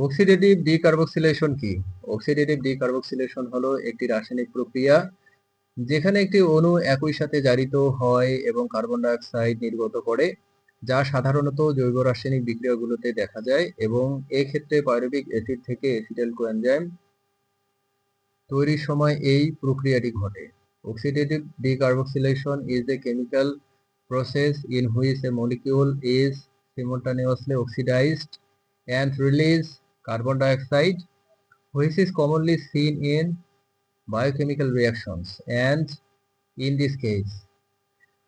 Oxidative decarboxylation কি? Oxidative decarboxylation হলো একটি রাসায়নিক প্রক্রিয়া যেখানে একটি অণু একই সাথে জারিত হয় এবং কার্বন ডাই অক্সাইড নির্গত করে, যা সাধারণত জৈব রাসায়নিক বিক্রিয়াগুলোতে দেখা যায় এবং এক্ষেত্রে পাইরুভিক অ্যাসিড থেকে এসিটাইল কোএনজাইম তৈরির সময় এই প্রক্রিয়াটি ঘটে। Oxidative decarboxylation is a chemical process in which a molecule is simultaneously oxidized and release carbon dioxide, which is commonly seen in biochemical reactions. And in this case,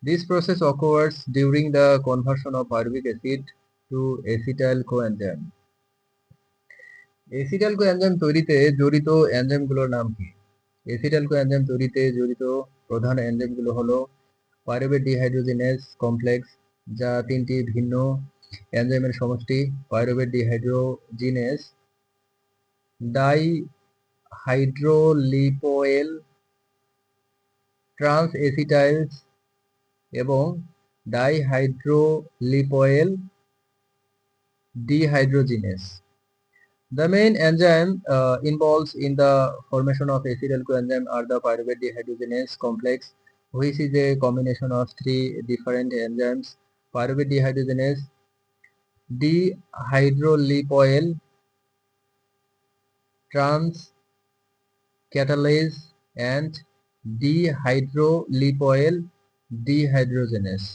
this process occurs during the conversion of pyruvic acid to acetyl coenzyme. Acetyl coenzyme তৈরিতে জড়িত এনজাইমগুলোর নাম কি? Acetyl coenzyme তৈরিতে জড়িত প্রধান এনজাইমগুলো হলো pyruvate dehydrogenase complex, যা তিনটি ভিন্ন এনজাইমের সমষ্টি। পাইরুভেট ডিহাইড্রোজিনেস, ডাইহাইড্রোলিপোয়েল, ট্রান্স এসিটাইলস এবং ডাইহাইড্রোলিপোয়েল dehydrogenase. The main enzyme involved in the formation of acetyl coenzyme are the pyruvate dehydrogenase complex, which is a combination of three different enzymes: pyruvate dehydrogenase, dehydrolipoyl transcatalyase, and dehydrolipoyl dehydrogenase.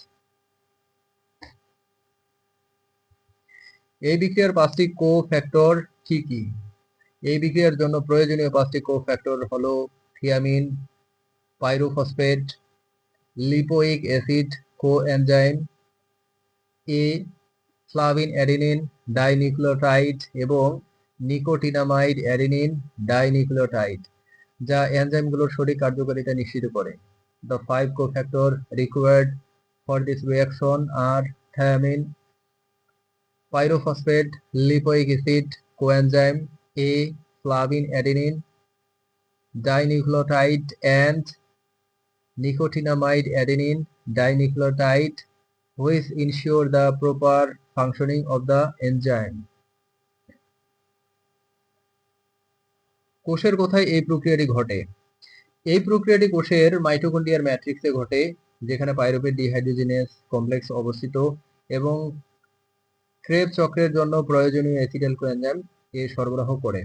এই বিক্রিয়ার পাঁচটি cofactor কি কি? এই বিক্রিয়ার জন্য প্রয়োজনীয় পাঁচটি কোফ্যাক্টর হলো thiamine, pyrophosphate, lipoic acid coenzyme এ, ফ্লাভিন অ্যাডেনিন ডাইনিউক্লিওটাইড এবং নিকোটিনামাইড অ্যাডেনিন ডাইনিউক্লিওটাইড, যা এনজাইমগুলোর সঠিক কার্যকারিতা নিশ্চিত করে। The 5 cofactor required for this reaction are thiamine, pyrophosphate, lipoic acid coenzyme A, flavin adenine dinucleotide, and nicotinamide adenine dinucleotide, which ensure the proper functioning of the enzyme. কোষের কোথায় এই প্রক্রিয়াটি ঘটে? এই প্রক্রিয়াটি কোষের মাইটোকন্ড্রিয়ার ম্যাট্রিক্সে ঘটে, যেখানে পাইরুভেট ডিহাইড্রোজিনেস কমপ্লেক্স অবস্থিত এবং ক্রেবস চক্রের জন্য প্রয়োজনীয় অ্যাসিটাইল কোএনজাইম এ সরবরাহ করে।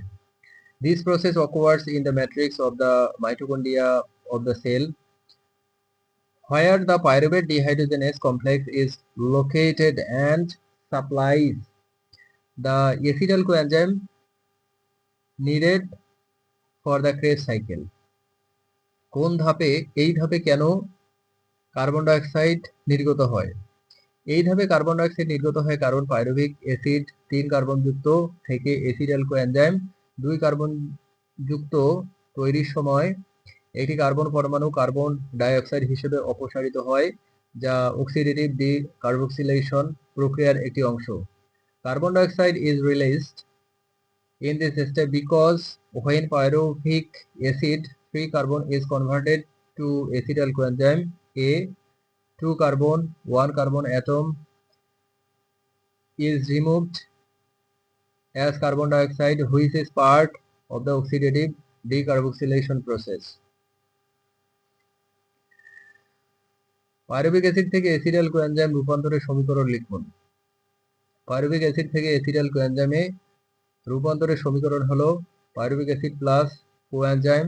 This process occurs in the matrix of the mitochondria of the cell, where the pyruvate dehydrogenase complex is located and supplies the acetyl coenzyme needed for the Krebs cycle. কোন ধাপে এই ধাপে কেন carbon die oxide নির্গত হয়? এই ধাপে carbon die oxide নির্গত হয় কারণ পাইরুভিক অ্যাসিড 3 কার্বন যুক্ত থেকে এসিটাইল কোএনজাইম 2 কার্বন যুক্ত তৈরির সময় একটি কার্বন পরমাণু কার্বন ডাই অক্সাইড হিসেবে অপসারিত হয়, যা অক্সিডেটিভ ডিকার্বক্সিলেশন প্রক্রিয়ার একটি অংশ। Carbon dioxide is released in this step because when pyruvic acid 3 carbon is converted to acetyl coenzyme A, 2 carbon 1 carbon atom is removed as carbon dioxide, which is part of the oxidative decarboxylation process. Pyruvic acid থেকে acetyl coenzyme রূপান্তরের সমীকরণ লিখুন। Pyruvic acid থেকে acetyl কোএনজাইমে রূপান্তরের সমীকরণ হলো pyruvic acid plus coenzyme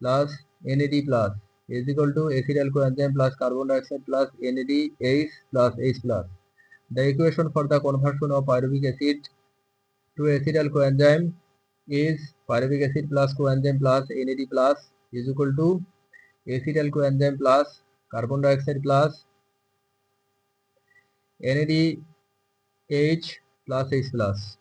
plus NAD plus is equal to acetyl coenzyme plus carbon dioxide plus NADH plus H plus. The equation for the conversion of pyruvic acid to acetyl coenzyme is pyruvic acid plus coenzyme plus NAD plus is equal to acetyl coenzyme plus carbon dioxide plus NADH plus H plus.